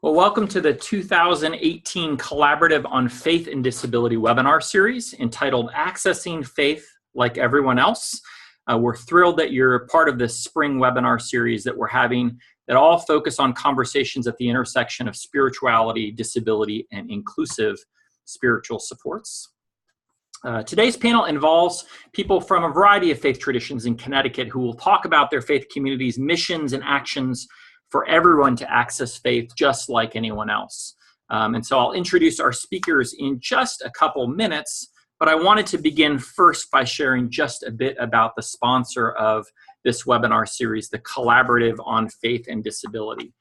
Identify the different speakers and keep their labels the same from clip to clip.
Speaker 1: Well, welcome to the 2018 Collaborative on Faith and Disability webinar series entitled Accessing Faith Like Everyone Else. We're thrilled that you're part of this spring webinar series that we're having that all focus on conversations at the intersection of spirituality, disability, and inclusive spiritual supports. Today's panel involves people from a variety of faith traditions in Connecticut who will talk about their faith community's missions and actions for everyone to access faith just like anyone else. And so I'll introduce our speakers in just a couple minutes, but I wanted to begin first by sharing just a bit about the sponsor of this webinar series, the Collaborative on Faith and Disability.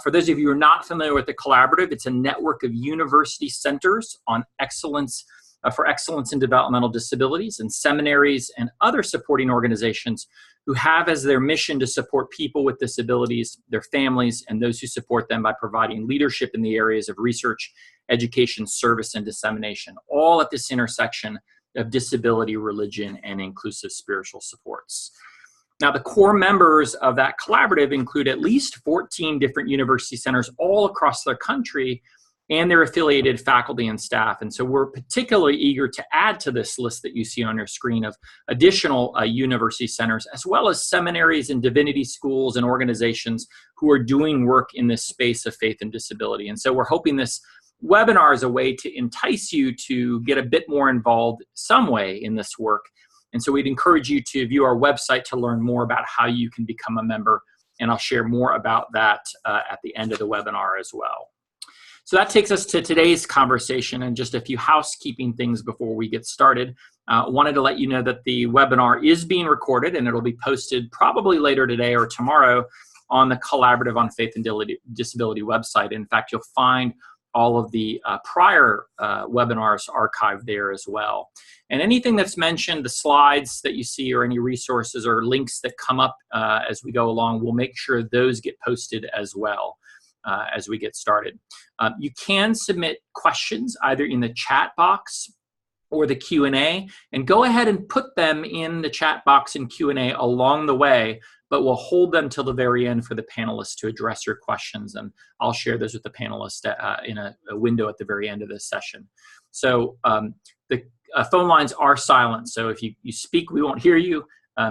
Speaker 1: For those of you who are not familiar with the Collaborative, it's a network of university centers on excellence for excellence in developmental disabilities and seminaries and other supporting organizations who have as their mission to support people with disabilities, their families, and those who support them by providing leadership in the areas of research, education, service, and dissemination, all at this intersection of disability, religion, and inclusive spiritual supports. Now, the core members of that collaborative include at least 14 different university centers all across the country and their affiliated faculty and staff. And so we're particularly eager to add to this list that you see on your screen of additional university centers, as well as seminaries and divinity schools and organizations who are doing work in this space of faith and disability. And so we're hoping this webinar is a way to entice you to get a bit more involved some way in this work. And so we'd encourage you to view our website to learn more about how you can become a member. And I'll share more about that at the end of the webinar as well. So that takes us to today's conversation and just a few housekeeping things before we get started. Wanted to let you know that the webinar is being recorded and it'll be posted probably later today or tomorrow on the Collaborative on Faith and Disability website. In fact, you'll find all of the prior webinars archived there as well. And anything that's mentioned, the slides that you see or any resources or links that come up as we go along, we'll make sure those get posted as well. As we get started. You can submit questions either in the chat box or the Q&A, and go ahead and put them in the chat box and Q&A along the way, but we'll hold them till the very end for the panelists to address your questions, and I'll share those with the panelists in a window at the very end of this session. So the phone lines are silent, so if you speak, we won't hear you,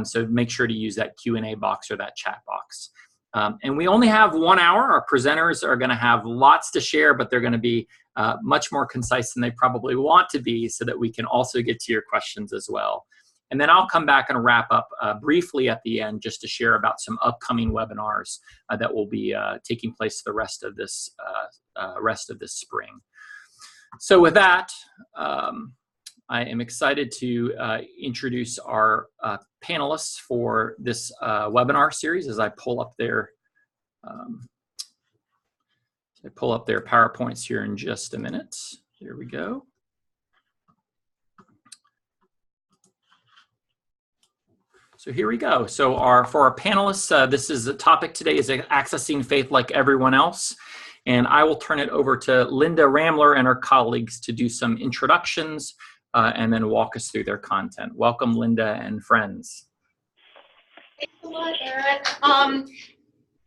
Speaker 1: so make sure to use that Q&A box or that chat box. And we only have 1 hour. Our presenters are going to have lots to share, but they're going to be much more concise than they probably want to be so that we can also get to your questions as well. And then I'll come back and wrap up briefly at the end just to share about some upcoming webinars that will be taking place the rest of this spring. So with that, I am excited to introduce our panelists for this webinar series as I pull up their PowerPoints here in just a minute. Here we go. So here we go. So for our panelists, this is the topic today is accessing faith like everyone else. And I will turn it over to Linda Rammler and her colleagues to do some introductions and then walk us through their content. Welcome, Linda and friends.
Speaker 2: Thanks a lot, Eric.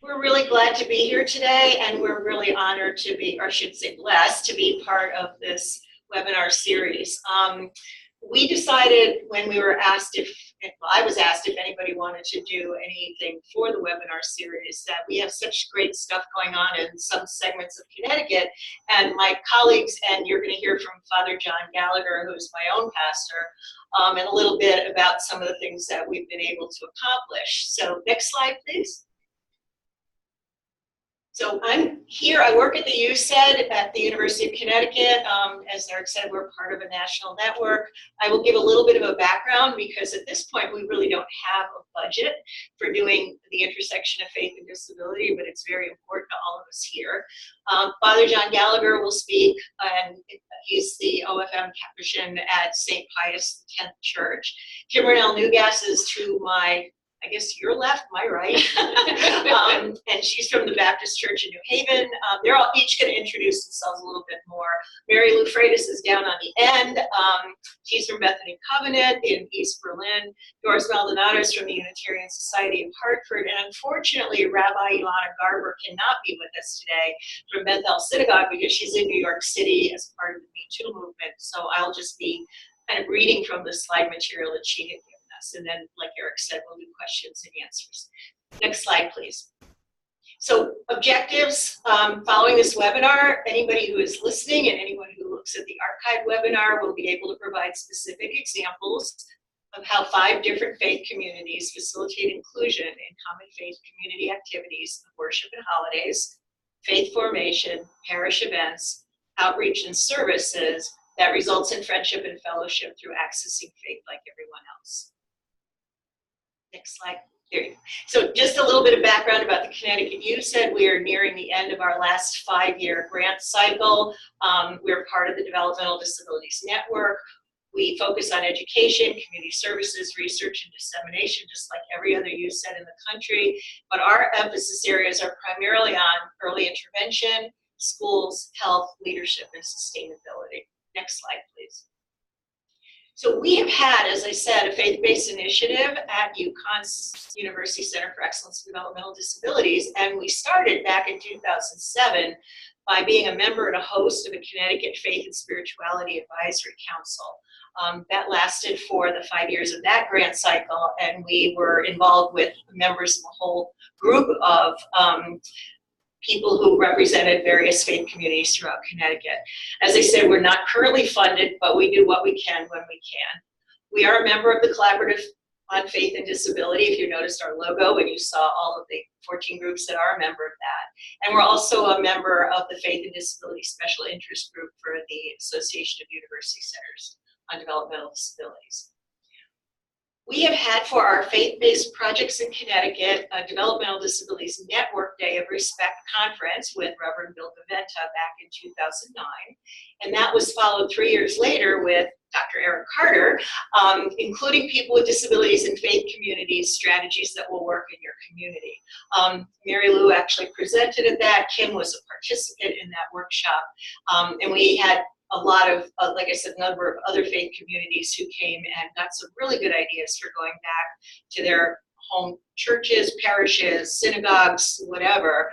Speaker 2: We're really glad to be here today, and we're really honored to be, or I should say blessed, to be part of this webinar series. We decided when we were asked I was asked if anybody wanted to do anything for the webinar series, that we have such great stuff going on in some segments of Connecticut, and my colleagues, and you're going to hear from Father John Gallagher, who's my own pastor, and a little bit about some of the things that we've been able to accomplish. So next slide, please. So I'm here, I work at the UCED at the University of Connecticut. As Eric said, we're part of a national network. I will give a little bit of a background because at this point we really don't have a budget for doing the intersection of faith and disability, but it's very important to all of us here. Father John Gallagher will speak, and he's the OFM Capuchin at St. Pius X Church. Ranell Newgass is to my I guess your left, my right. And she's from the Baptist Church in New Haven. They're all each going to introduce themselves a little bit more. Mary Lou Freitas is down on the end. She's from Bethany Covenant in East Berlin. Doris Maldonado is from the Unitarian Society of Hartford. And unfortunately, Rabbi Ilana Garber cannot be with us today from Bethel Synagogue because she's in New York City as part of the Me Too movement. So I'll just be kind of reading from the slide material that she had given us. And then, like Eric said, we'll do questions and answers. Next slide, please. So objectives following this webinar, anybody who is listening and anyone who looks at the archived webinar will be able to provide specific examples of how 5 different faith communities facilitate inclusion in common faith community activities of worship and holidays, faith formation, parish events, outreach and services that results in friendship and fellowship through accessing faith like everyone else. Next slide. There you go. So just a little bit of background about the Connecticut Youth Said. We are nearing the end of our last 5-year grant cycle. We're part of the Developmental Disabilities Network. We focus on education, community services, research, and dissemination, just like every other youth said in the country. But our emphasis areas are primarily on early intervention, schools, health, leadership, and sustainability. Next slide, please. So we have had, as I said, a faith-based initiative at UConn's University Center for Excellence in Developmental Disabilities, and we started back in 2007 by being a member and a host of the Connecticut Faith and Spirituality Advisory Council. That lasted for the 5 years of that grant cycle, and we were involved with members of a whole group of people who represented various faith communities throughout Connecticut. As I said, we're not currently funded, but we do what we can when we can. We are a member of the Collaborative on Faith and Disability, if you noticed our logo and you saw all of the 14 groups that are a member of that. And we're also a member of the Faith and Disability Special Interest Group for the Association of University Centers on Developmental Disabilities. We have had for our faith-based projects in Connecticut a Developmental Disabilities Network Day of Respect conference with Reverend Bill Gaventa back in 2009. And that was followed 3 years later with Dr. Eric Carter, including people with disabilities in faith communities, strategies that will work in your community. Mary Lou actually presented at that. Kim was a participant in that workshop. And we had a lot of, like I said, a number of other faith communities who came and got some really good ideas for going back to their home churches, parishes, synagogues, whatever,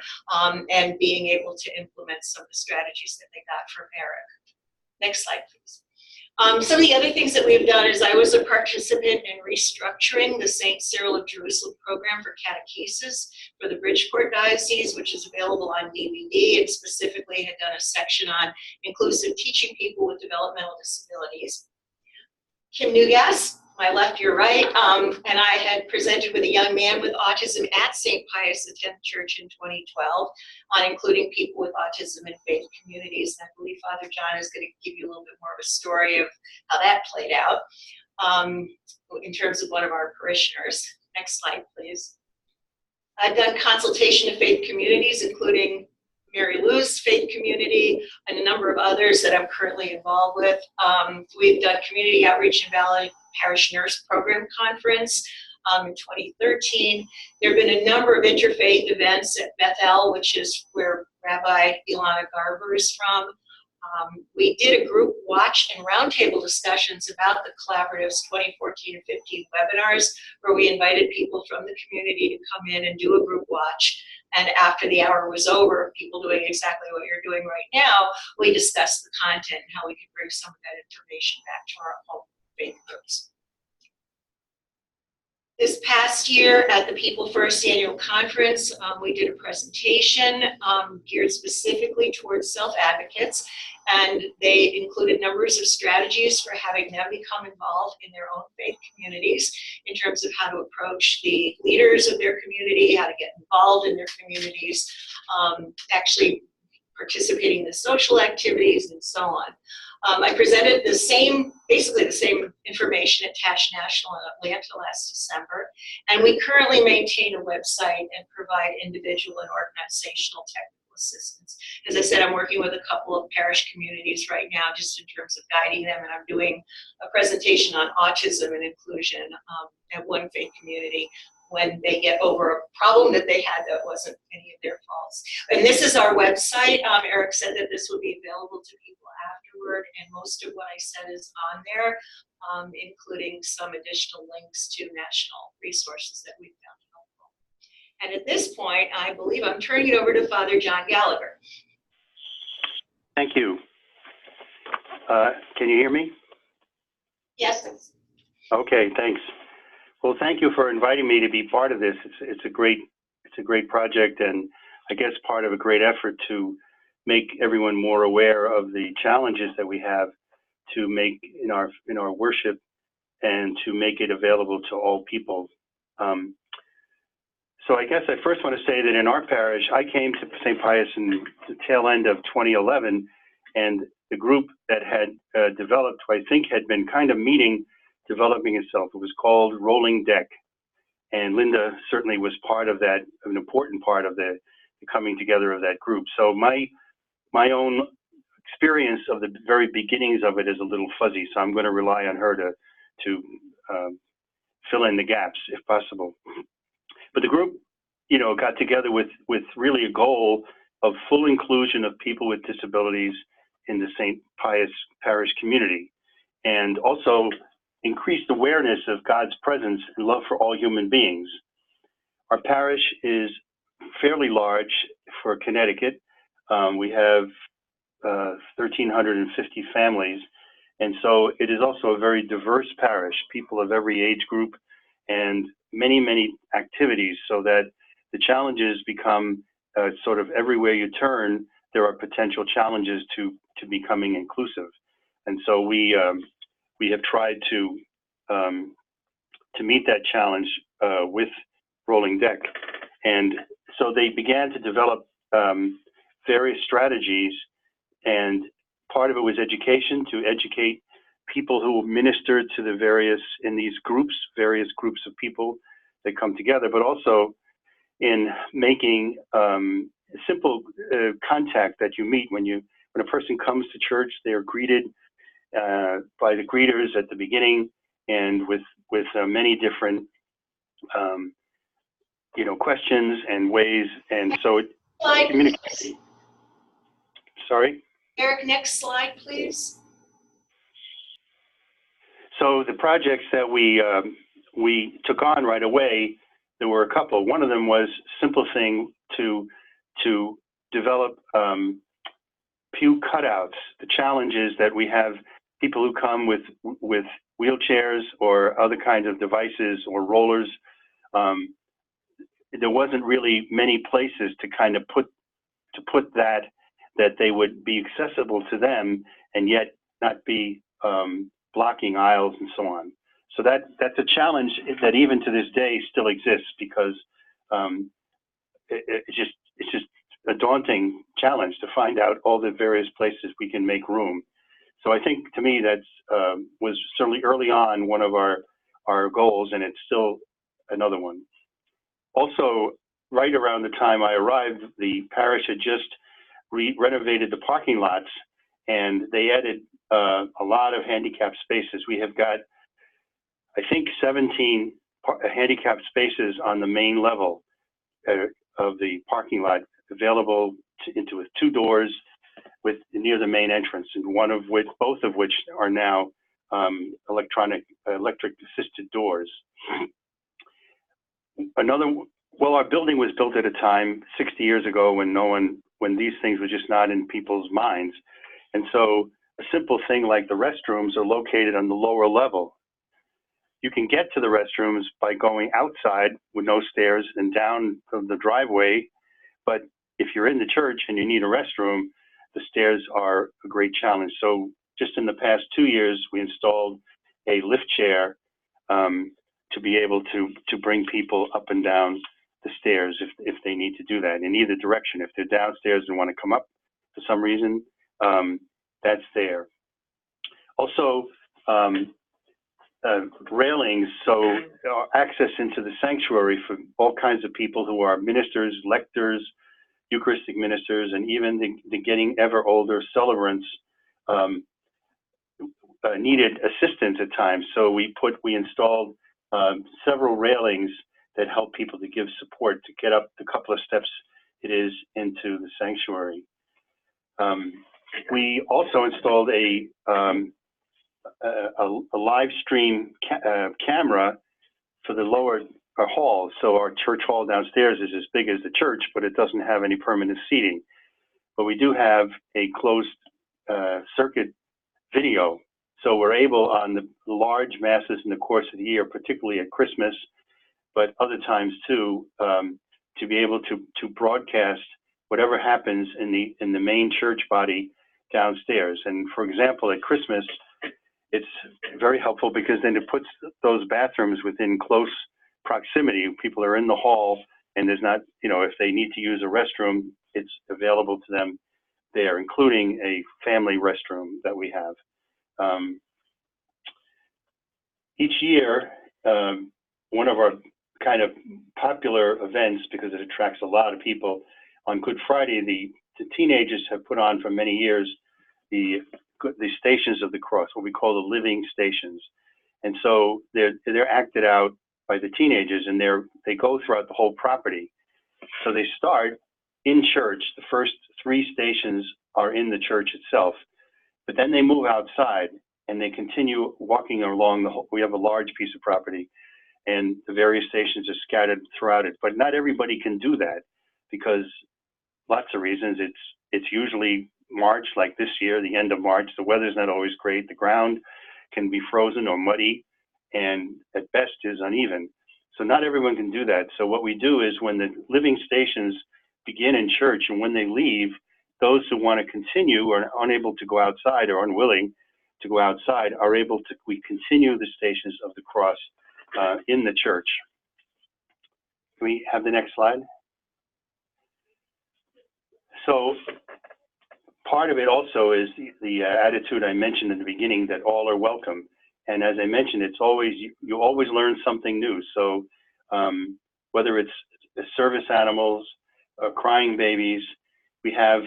Speaker 2: and being able to implement some of the strategies that they got from Eric. Next slide, please. Some of the other things that we've done is I was a participant in restructuring the St. Cyril of Jerusalem program for catechesis for the Bridgeport Diocese, which is available on DVD, and specifically had done a section on inclusive teaching people with developmental disabilities. Kim Newgass, my left, your right, and I had presented with a young man with autism at St. Pius X Church in 2012 on including people with autism in faith communities. And I believe Father John is going to give you a little bit more of a story of how that played out in terms of one of our parishioners. Next slide, please. I've done consultation of faith communities, including Mary Lou's faith community and a number of others that I'm currently involved with. We've done community outreach in Valley Parish Nurse Program Conference in 2013. There have been a number of interfaith events at Bethel, which is where Rabbi Ilana Garber is from. We did a group watch and roundtable discussions about the Collaborative's 2014 and 15 webinars, where we invited people from the community to come in and do a group watch. And after the hour was over, people doing exactly what you're doing right now, we discussed the content and how we could bring some of that information back to our home faith groups. This past year at the People First Annual Conference, we did a presentation geared specifically towards self-advocates, and they included numbers of strategies for having them become involved in their own faith communities in terms of how to approach the leaders of their community, how to get involved in their communities, actually participating in the social activities, and so on. I presented basically the same information at Tash National in Atlanta last December, and we currently maintain a website and provide individual and organizational technical assistance. As I said, I'm working with a couple of parish communities right now just in terms of guiding them, and I'm doing a presentation on autism and inclusion at one faith community when they get over a problem that they had that wasn't any of their faults. And this is our website. Eric said that this would be available to people afterward, and most of what I said is on there, including some additional links to national resources that we found helpful. And at this point, I believe I'm turning it over to Father John Gallagher.
Speaker 3: Thank you. Can you hear me?
Speaker 2: Yes.
Speaker 3: Okay, thanks. Well, thank you for inviting me to be part of this. It's a great project, and I guess part of a great effort to make everyone more aware of the challenges that we have to make in our worship and to make it available to all people. So I guess I first want to say that in our parish, I came to St. Pius in the tail end of 2011, and the group that had developed, I think, had been kind of developing itself. It was called Rolling Deck, and Linda certainly was part of that, an important part of the coming together of that group. So my own experience of the very beginnings of it is a little fuzzy, so I'm going to rely on her to fill in the gaps if possible. But the group, got together with really a goal of full inclusion of people with disabilities in the St. Pius parish community, and also increased awareness of God's presence and love for all human beings. Our parish is fairly large for Connecticut. We have 1,350 families, and so it is also a very diverse parish, people of every age group, and many activities, so that the challenges become sort of everywhere you turn, there are potential challenges to becoming inclusive. And so we have tried to meet that challenge with Rolling Deck. And so they began to develop various strategies, and part of it was education, to educate people who minister to the various groups of people that come together, but also in making simple contact that you meet when a person comes to church. They are greeted by the greeters at the beginning, and with many different questions and ways, and so it communicates. Sorry?
Speaker 2: Eric, next slide, please.
Speaker 3: So the projects that we took on right away, there were a couple. One of them was simple thing to develop pew cutouts. The challenge is that we have people who come with wheelchairs or other kinds of devices or rollers. There wasn't really many places to kind of put that they would be accessible to them and yet not be blocking aisles and so on. So that's a challenge that even to this day still exists, because it's just a daunting challenge to find out all the various places we can make room. So I think, to me, that's was certainly early on one of our goals, and it's still another one. Also, right around the time I arrived, the parish had just renovated the parking lots, and they added a lot of handicap spaces. We have got, I think, 17 handicap spaces on the main level of the parking lot, available with 2 doors near the main entrance, and both of which are now electric assisted doors. Our building was built at a time 60 years ago when these things were just not in people's minds. And so a simple thing like the restrooms are located on the lower level. You can get to the restrooms by going outside with no stairs and down the driveway. But if you're in the church and you need a restroom, the stairs are a great challenge. So just in the past 2 years, we installed a lift chair to be able to bring people up and down the stairs if they need to do that in either direction. If they're downstairs and want to come up for some reason, that's there. Also, railings, so access into the sanctuary for all kinds of people who are ministers, lectors, Eucharistic ministers, and even the getting ever older celebrants needed assistance at times. So we installed several railings that help people to give support to get up the couple of steps it is into the sanctuary. We also installed a live stream camera for the lower hall. So our church hall downstairs is as big as the church, but it doesn't have any permanent seating. But we do have a closed circuit video. So we're able on the large masses in the course of the year, particularly at Christmas, but other times too, to be able to broadcast whatever happens in the main church body downstairs. And for example, at Christmas, it's very helpful because then it puts those bathrooms within close proximity. People are in the hall and there's not, if they need to use a restroom, it's available to them there, including a family restroom that we have. Each year, one of our kind of popular events, because it attracts a lot of people, on Good Friday, the teenagers have put on for many years the Stations of the Cross, what we call the living stations. And so they're acted out by the teenagers, and they go throughout the whole property. So they start in church. The first 3 stations are in the church itself, but then they move outside and they continue walking along the whole. We have a large piece of property, and the various stations are scattered throughout it. But not everybody can do that because lots of reasons. It's usually March, like this year, the end of March. The weather's not always great. The ground can be frozen or muddy, and at best is uneven. So not everyone can do that. So what we do is when the living stations begin in church and when they leave, those who want to continue or are unable to go outside or unwilling to go outside are able to, we continue the Stations of the Cross in the church. Can we have the next slide? So part of it also is the attitude I mentioned in the beginning that all are welcome. And as I mentioned, it's always, you always learn something new. So whether it's service animals, crying babies, we have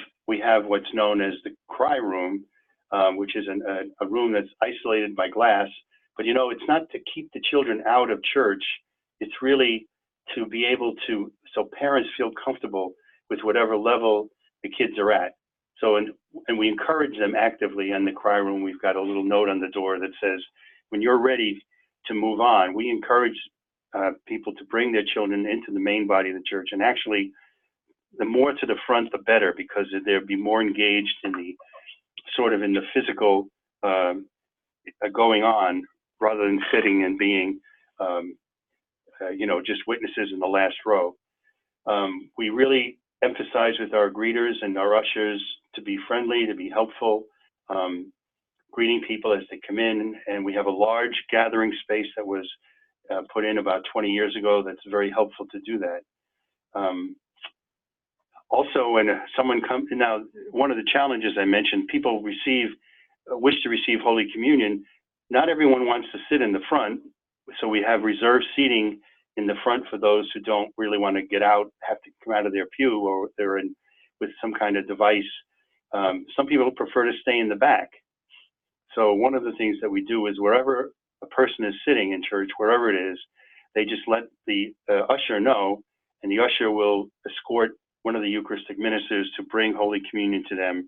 Speaker 3: what's known as the cry room, which is a room that's isolated by glass. But it's not to keep the children out of church. It's really to be able to, so parents feel comfortable with whatever level the kids are at. So, and we encourage them actively in the cry room. We've got a little note on the door that says, when you're ready to move on, we encourage people to bring their children into the main body of the church. And actually, the more to the front, the better, because they'll be more engaged in the sort of in the physical going on, rather than sitting and being, just witnesses in the last row. We really emphasize with our greeters and our ushers to be friendly, to be helpful, greeting people as they come in. And we have a large gathering space that was put in about 20 years ago that's very helpful to do that. Also, when someone comes, now one of the challenges I mentioned, people wish to receive Holy Communion. Not everyone wants to sit in the front, so we have reserved seating in the front for those who don't really want to get out, have to come out of their pew, or they're in with some kind of device. Some people prefer to stay in the back. So one of the things that we do is wherever a person is sitting in church, wherever it is, they just let the usher know, and the usher will escort one of the Eucharistic ministers to bring Holy Communion to them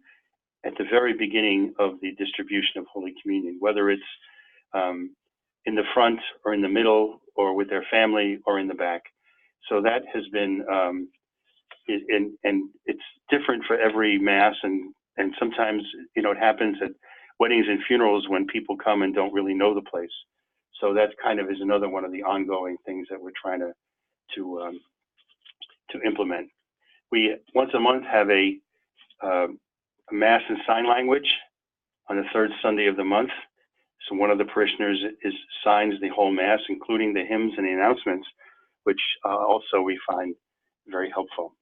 Speaker 3: at the very beginning of the distribution of Holy Communion, whether it's in the front or in the middle or with their family or in the back. So that has been, and it's different for every Mass, and sometimes, it happens at weddings and funerals when people come and don't really know the place. So that kind of is another one of the ongoing things that we're trying to implement. We once a month have a Mass in sign language on the 3rd Sunday of the month. So one of the parishioners signs the whole Mass, including the hymns and the announcements, which also we find very helpful.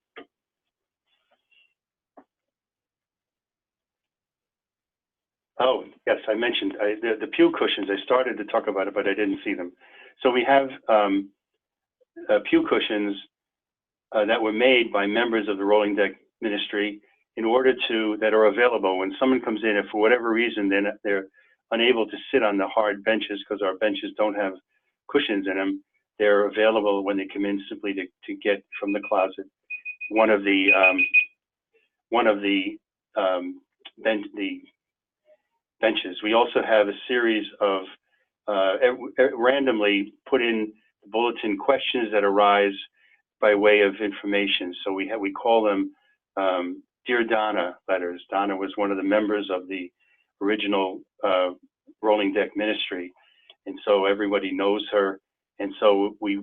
Speaker 3: Oh, yes, I mentioned the pew cushions. I started to talk about it, but I didn't see them. So we have pew cushions that were made by members of the Rolling Deck Ministry in order that are available when someone comes in, if for whatever reason they're unable to sit on the hard benches because our benches don't have cushions in them, they're available when they come in simply to get from the closet one of the benches. We also have a series of randomly put in the bulletin questions that arise by way of information. So we call them Dear Donna letters. Donna was one of the members of the original Rolling Deck Ministry, and so everybody knows her. And so we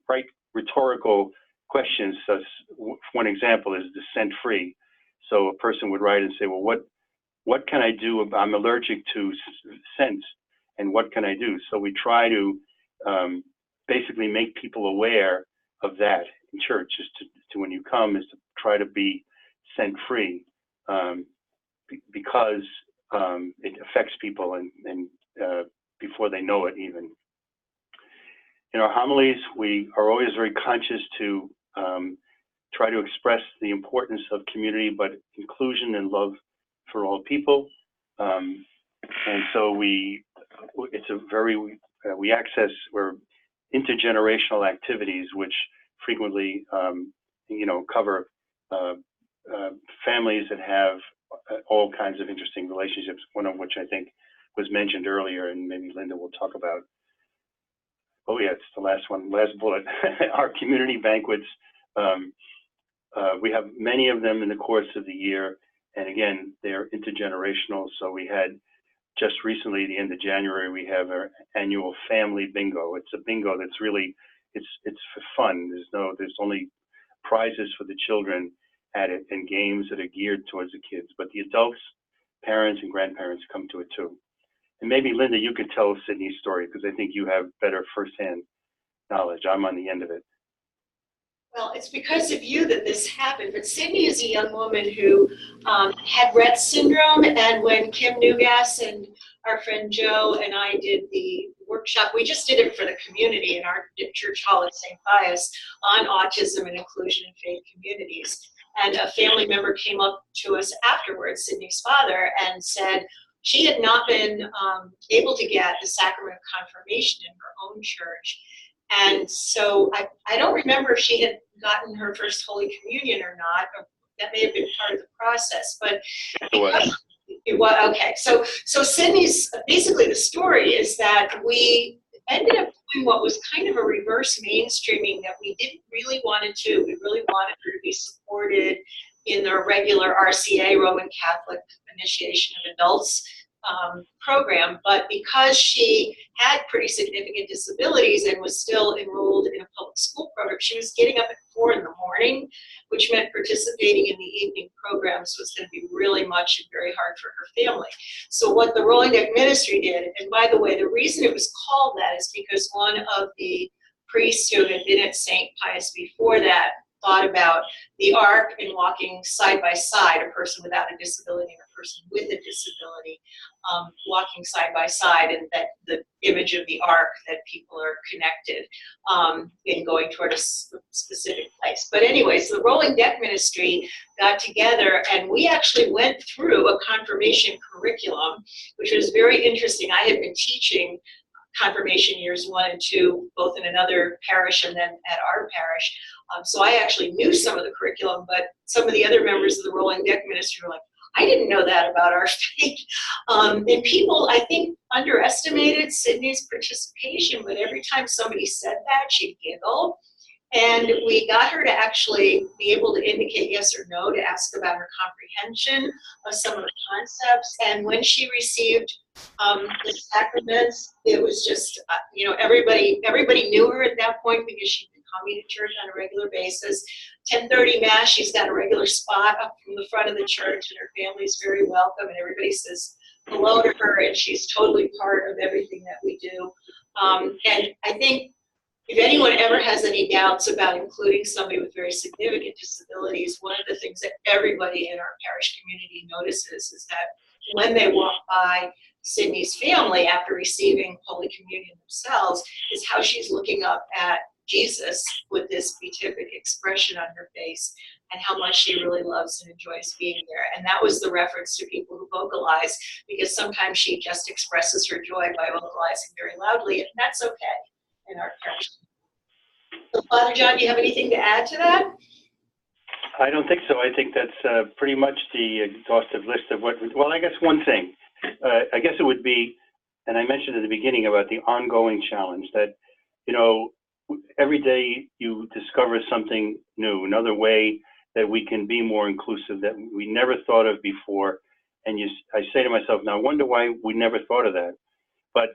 Speaker 3: write rhetorical questions. So one example is the scent free. So a person would write and say, well, what can I do? I'm allergic to scents, and what can I do? So we try to basically make people aware of that in church, is to when you come, is to try to be scent free, because it affects people and before they know it even. In our homilies, we are always very conscious to try to express the importance of community, but inclusion and love for all people. And so we're intergenerational activities, which frequently, cover families that have all kinds of interesting relationships, one of which I think was mentioned earlier, and maybe Linda will talk about. Oh yeah, it's the last one, last bullet. Our community banquets. We have many of them in the course of the year, and again, they're intergenerational. So we had just recently, the end of January, we have our annual family bingo. It's a bingo that's really, it's for fun. There's only prizes for the children at it and games that are geared towards the kids, but the adults, parents, and grandparents come to it too. And maybe Linda, you could tell Sydney's story, because I think you have better firsthand knowledge. I'm on the end of it.
Speaker 2: Well, it's because of you that this happened, but Sydney is a young woman who had Rett syndrome, and when Kim Newgass and our friend Joe and I did the workshop, we just did it for the community in our church hall at St. Pius on autism and inclusion in faith communities. And a family member came up to us afterwards, Sydney's father, and said she had not been able to get the sacrament of confirmation in her own church. And so I don't remember if she had gotten her first Holy Communion or not. Or that may have been part of the process, but it was okay. So Sydney's, basically the story is that we ended up doing what was kind of a reverse mainstreaming that we didn't really want to do. We really wanted her to be supported in the regular RCA, Roman Catholic Initiation of Adults program, but because she had pretty significant disabilities and was still enrolled in a public school program, she was getting up at 4 in the morning, which meant participating in the evening programs was going to be really much and very hard for her family. So what the Rolling Deck Ministry did, and by the way, the reason it was called that is because one of the priests who had been at St. Pius before that thought about the ark and walking side by side, a person without a disability and a person with a disability, walking side by side, and that the image of the ark, that people are connected in going toward a specific place. But anyways, the Rolling Deck Ministry got together and we actually went through a confirmation curriculum, which was very interesting. I had been teaching confirmation years 1 and 2, both in another parish and then at our parish. So I actually knew some of the curriculum, but some of the other members of the Rolling Deck Ministry were like, I didn't know that about our faith. And people, I think, underestimated Sydney's participation, but every time somebody said that, she'd giggle. And we got her to actually be able to indicate yes or no, to ask about her comprehension of some of the concepts. And when she received the sacraments, it was just, everybody knew her at that point because she'd been coming to church on a regular basis. 10:30 Mass, she's got a regular spot up from the front of the church, and her family's very welcome, and everybody says hello to her, and she's totally part of everything that we do. And I think if anyone ever has any doubts about including somebody with very significant disabilities, one of the things that everybody in our parish community notices is that when they walk by Sydney's family after receiving Holy Communion themselves, is how she's looking up at Jesus with this beatific expression on her face, and how much she really loves and enjoys being there. And that was the reference to people who vocalize, because sometimes she just expresses her joy by vocalizing very loudly, and that's okay in our parish. So, Father John, do you have anything to add to that?
Speaker 3: I don't think so. I think that's pretty much the exhaustive list of what, well, I guess one thing, I guess it would be, and I mentioned at the beginning about the ongoing challenge that, you know, every day you discover something new, another way that we can be more inclusive that we never thought of before. And I say to myself, now I wonder why we never thought of that. But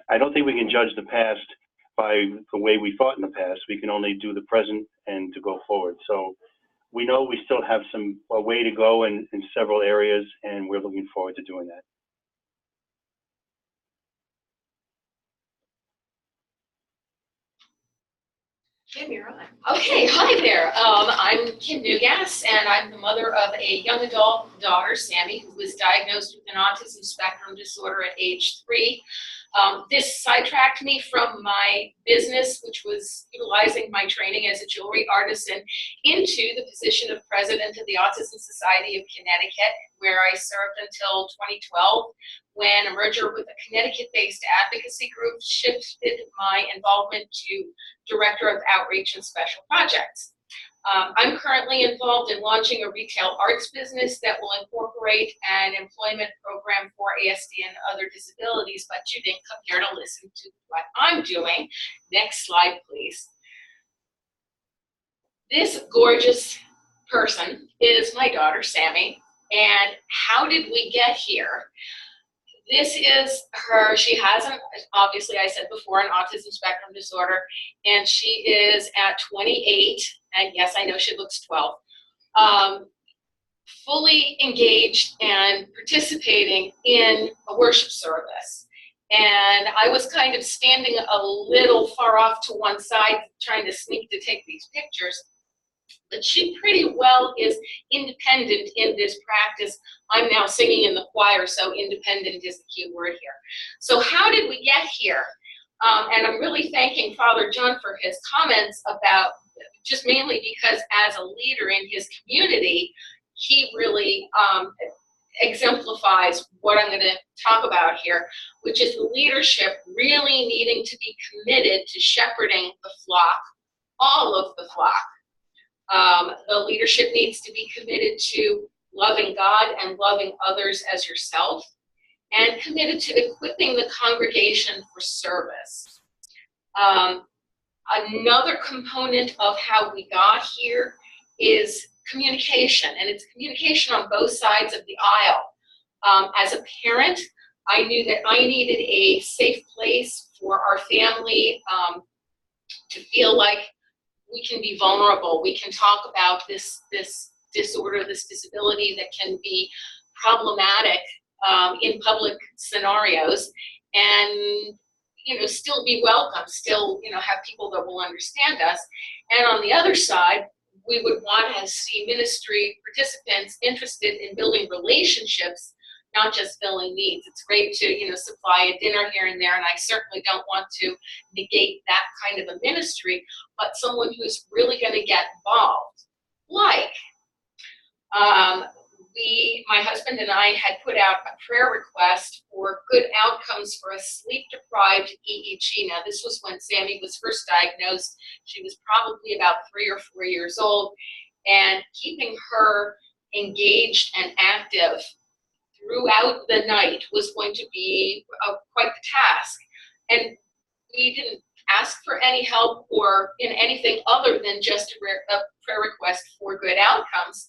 Speaker 3: I don't think we can judge the past by the way we thought in the past. We can only do the present and to go forward. So we know we still have a way to go in several areas, and we're looking forward to doing that.
Speaker 2: Kim, you're on.
Speaker 4: Okay, hi there. I'm Kim Newgass, and I'm the mother of a young adult daughter, Sammy, who was diagnosed with an autism spectrum disorder at age 3. This sidetracked me from my business, which was utilizing my training as a jewelry artisan, into the position of president of the Autism Society of Connecticut, where I served until 2012, when a merger with a Connecticut-based advocacy group shifted my involvement to Director of Outreach and Special Projects. I'm currently involved in launching a retail arts business that will incorporate an employment program for ASD and other disabilities, but you didn't come here to listen to what I'm doing. Next slide, please. This gorgeous person is my daughter, Sammy, and how did we get here? This is her. She has, obviously, I said before, an autism spectrum disorder, and she is at 28, and yes, I know she looks 12, fully engaged and participating in a worship service. And I was kind of standing a little far off to one side, trying to sneak to take these pictures. But she pretty well is independent in this practice. I'm now singing in the choir, so independent is the key word here. So how did we get here? And I'm really thanking Father John for his comments about, just mainly because as a leader in his community, he really exemplifies what I'm going to talk about here, which is the leadership really needing to be committed to shepherding the flock, all of the flock. The leadership needs to be committed to loving God and loving others as yourself, and committed to equipping the congregation for service. Another component of how we got here is communication, and it's communication on both sides of the aisle. As a parent, I knew that I needed a safe place for our family to feel like we can be vulnerable. We can talk about this disorder, this disability that can be problematic in public scenarios, and still be welcome, still have people that will understand us. And on the other side, we would want to see ministry participants interested in building relationships, not just filling needs. It's great to supply a dinner here and there, and I certainly don't want to negate that kind of a ministry, but someone who's really going to get involved. Like, my husband and I had put out a prayer request for good outcomes for a sleep-deprived EEG. Now, this was when Sammy was first diagnosed. She was probably about 3 or 4 years old, and keeping her engaged and active throughout the night was going to be quite the task. And we didn't ask for any help or in anything other than just a prayer request for good outcomes.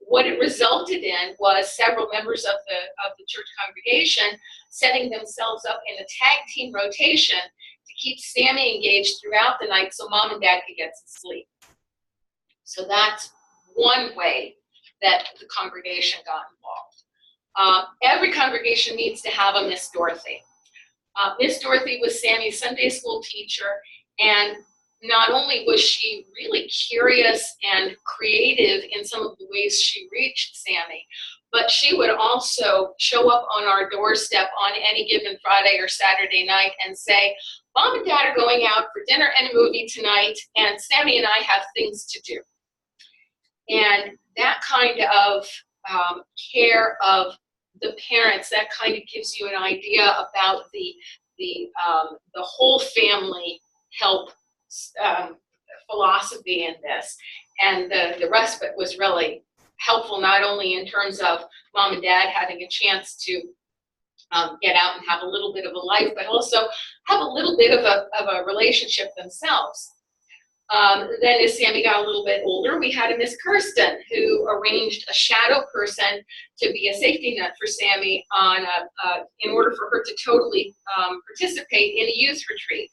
Speaker 4: What it resulted in was several members of the church congregation setting themselves up in a tag team rotation to keep Sammy engaged throughout the night so mom and dad could get some sleep. So that's one way that the congregation got involved. Every congregation needs to have a Miss Dorothy. Miss Dorothy was Sammy's Sunday school teacher, and not only was she really curious and creative in some of the ways she reached Sammy, but she would also show up on our doorstep on any given Friday or Saturday night and say, Mom and Dad are going out for dinner and a movie tonight, and Sammy and I have things to do. And that kind of care of the parents, that kind of gives you an idea about the whole family help philosophy in this. And the respite was really helpful, not only in terms of mom and dad having a chance to get out and have a little bit of a life, but also have a little bit of a relationship themselves. Then as Sammy got a little bit older, we had a Miss Kirsten who arranged a shadow person to be a safety net for Sammy in order for her to totally participate in a youth retreat.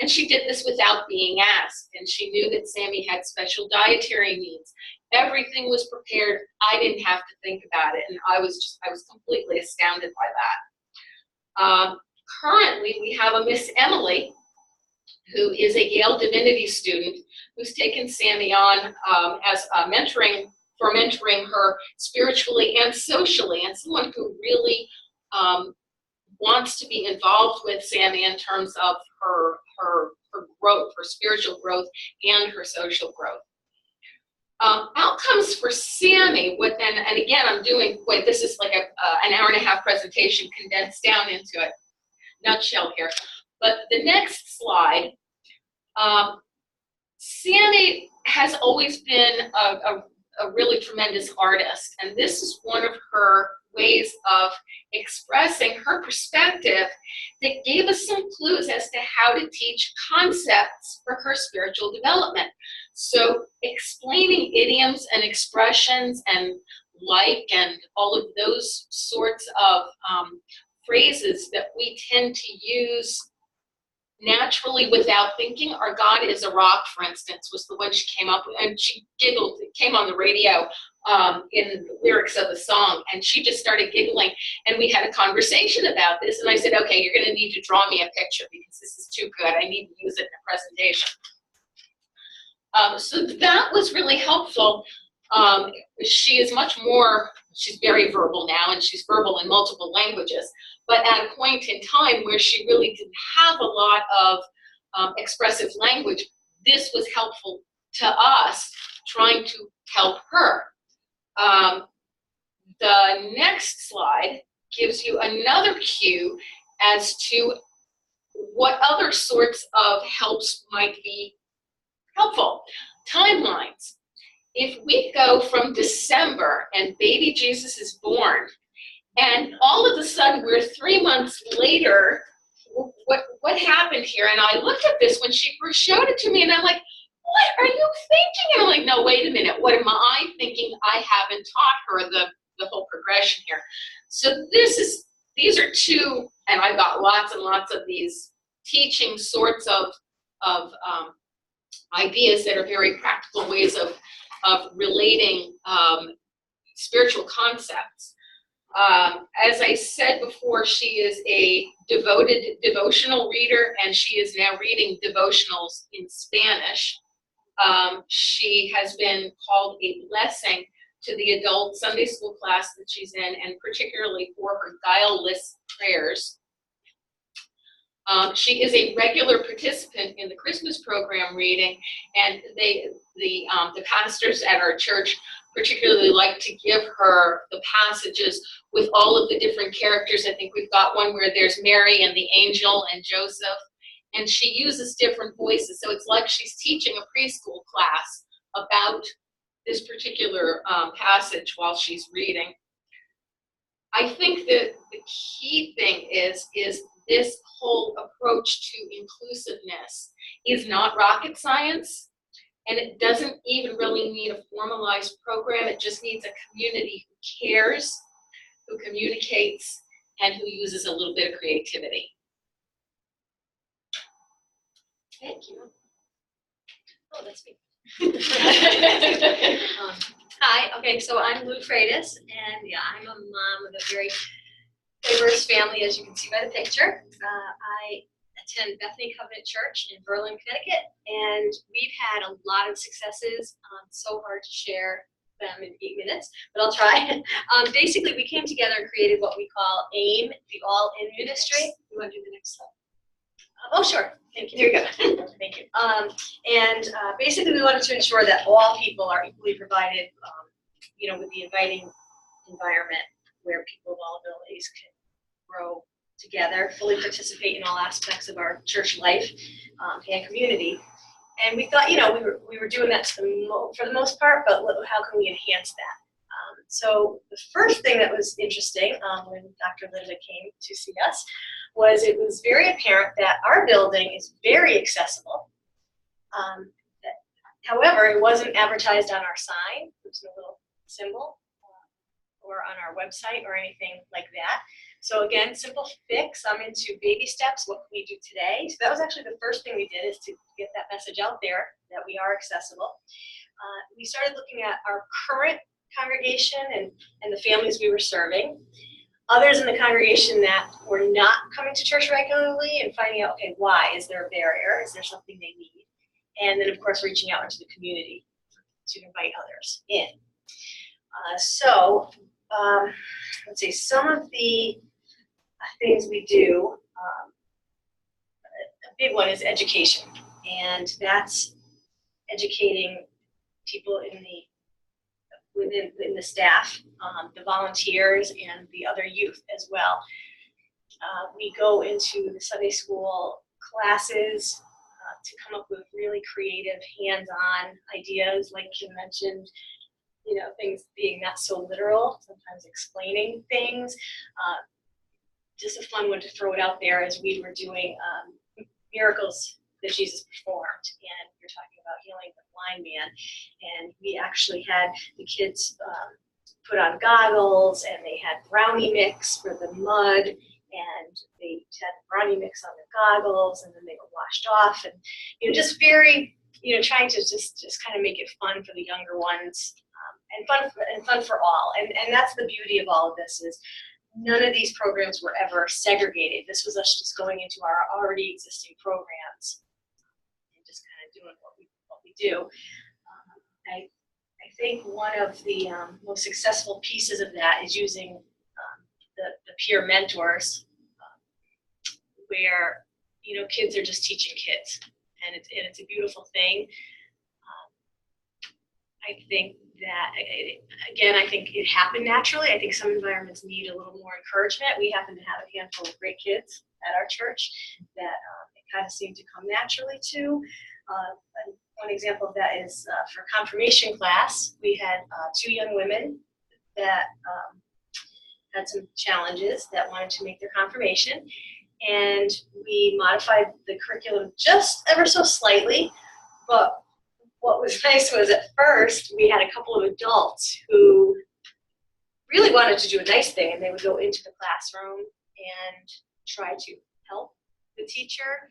Speaker 4: And she did this without being asked, and she knew that Sammy had special dietary needs. Everything was prepared. I didn't have to think about it, and I was completely astounded by that. Currently, we have a Miss Emily, who is a Yale Divinity student, who's taken Sammy on as mentoring her spiritually and socially, and someone who really wants to be involved with Sammy in terms of her growth, her spiritual growth, and her social growth. Outcomes for Sammy, and again, I'm doing, this is like an hour and a half presentation condensed down into a nutshell here. But the next slide, Sammy has always been a really tremendous artist, and this is one of her ways of expressing her perspective that gave us some clues as to how to teach concepts for her spiritual development. So explaining idioms and expressions and and all of those sorts of phrases that we tend to use naturally without thinking. Our God is a rock, for instance, was the one she came up with, and she giggled. It came on the radio in the lyrics of the song, and she just started giggling, and we had a conversation about this, and I said, okay, you're going to need to draw me a picture because this is too good. I need to use it in a presentation. So that was really helpful. She is much more, she's very verbal now, and she's verbal in multiple languages, but at a point in time where she really didn't have a lot of expressive language, this was helpful to us trying to help her. The next slide gives you another cue as to what other sorts of helps might be helpful. Timelines. If we go from December and baby Jesus is born, and all of a sudden we're 3 months later, what happened here? And I looked at this when she first showed it to me, and I'm like, what are you thinking? And I'm like, no, wait a minute. What am I thinking? I haven't taught her the whole progression here. So these are two, and I've got lots and lots of these teaching sorts of ideas that are very practical ways of relating spiritual concepts. As I said before, she is a devoted devotional reader, and she is now reading devotionals in Spanish. She has been called a blessing to the adult Sunday school class that she's in, and particularly for her guileless prayers. She is a regular participant in the Christmas program reading, and the pastors at our church particularly like to give her the passages with all of the different characters. I think we've got one where there's Mary and the angel and Joseph, and she uses different voices. So it's like she's teaching a preschool class about this particular passage while she's reading. I think that the key thing is this whole approach to inclusiveness is not rocket science, and it doesn't even really need a formalized program. It just needs a community who cares, who communicates, and who uses a little bit of creativity. Thank you.
Speaker 5: Oh, that's me. Hi, okay, so I'm Lou Freitas, and yeah, I'm a mom of a very diverse family, as you can see by the picture. I attend Bethany Covenant Church in Berlin, Connecticut, and we've had a lot of successes. So hard to share them in 8 minutes, but I'll try. Basically, we came together and created what we call AIM, the All-In Ministry. You want to do the next slide? Oh, sure. Thank you. Here you go. Thank you. And basically, we wanted to ensure that all people are equally provided, with the inviting environment where people of all abilities can grow together, fully participate in all aspects of our church life and community. And we thought, we were doing that for the most part, but how can we enhance that? So the first thing that was interesting when Dr. Linda came to see us was it was very apparent that our building is very accessible. However, it wasn't advertised on our sign. There was no little symbol or on our website or anything like that. So again, simple fix. I'm into baby steps. What can we do today? So that was actually the first thing we did, is to get that message out there that we are accessible. We started looking at our current congregation and the families we were serving. Others in the congregation that were not coming to church regularly, and finding out, okay, why? Is there a barrier? Is there something they need? And then, of course, reaching out into the community to invite others in. Let's see, some of the things we do, a big one is education, and that's educating people within the staff, the volunteers, and the other youth as well. We go into the Sunday school classes to come up with really creative, hands-on ideas, like Kim mentioned, things being not so literal, sometimes explaining things. Just a fun one to throw it out there as we were doing miracles that Jesus performed, and you're talking about healing the blind man, and we actually had the kids put on goggles, and they had brownie mix for the mud, and they had brownie mix on the goggles, and then they were washed off, and just very, trying to just kind of make it fun for the younger ones, and fun for all, and that's the beauty of all of this, is none of these programs were ever segregated. This was us just going into our already existing programs and just kind of doing what we do. I think one of the most successful pieces of that is using the peer mentors, where kids are just teaching kids, and it's a beautiful thing. I think that, again, I think it happened naturally. I think some environments need a little more encouragement. We happen to have a handful of great kids at our church that it kind of seemed to come naturally to. And one example of that is for confirmation class, we had 2 young women that had some challenges that wanted to make their confirmation. And we modified the curriculum just ever so slightly, but what was nice was at first we had a couple of adults who really wanted to do a nice thing, and they would go into the classroom and try to help the teacher.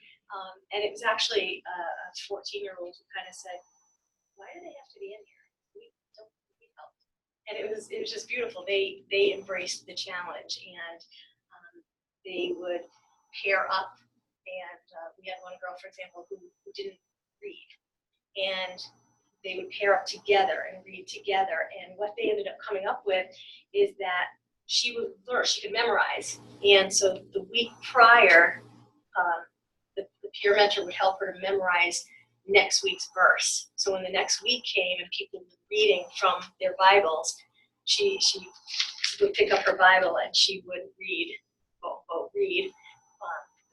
Speaker 5: And it was actually a 14-year-old who kind of said, "Why do they have to be in here? We don't need help." And it was just beautiful. They embraced the challenge, and they would pair up. And we had one girl, for example, who didn't read. And they would pair up together and read together. And what they ended up coming up with is that she would learn, she could memorize. And so the week prior, the peer mentor would help her to memorize next week's verse. So when the next week came and people were reading from their Bibles, she would pick up her Bible and she would read the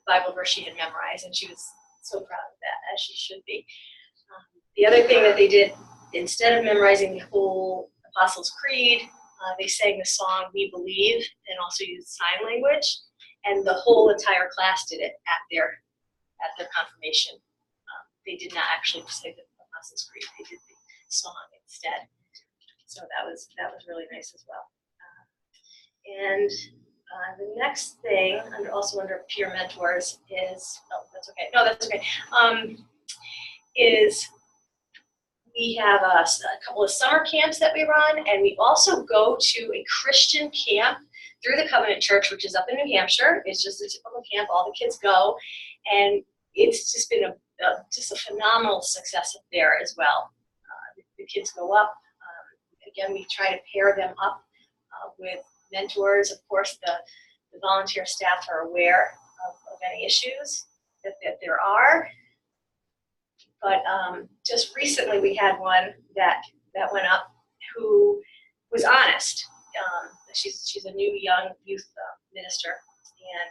Speaker 5: Bible verse she had memorized. And she was so proud of that, as she should be. The other thing that they did, instead of memorizing the whole Apostles' Creed, they sang the song "We Believe" and also used sign language, and the whole entire class did it at their confirmation. They did not actually say the Apostles' Creed; they did the song instead. So that was really nice as well. And the next thing, also under peer mentors, is is we have a couple of summer camps that we run, and we also go to a Christian camp through the Covenant Church, which is up in New Hampshire. It's just a typical camp. All the kids go, and it's just been a phenomenal success up there as well. The kids go up. Again, we try to pair them up with mentors. Of course, the volunteer staff are aware of any issues that there are. But just recently we had one that went up who was honest. She's a new young youth minister, and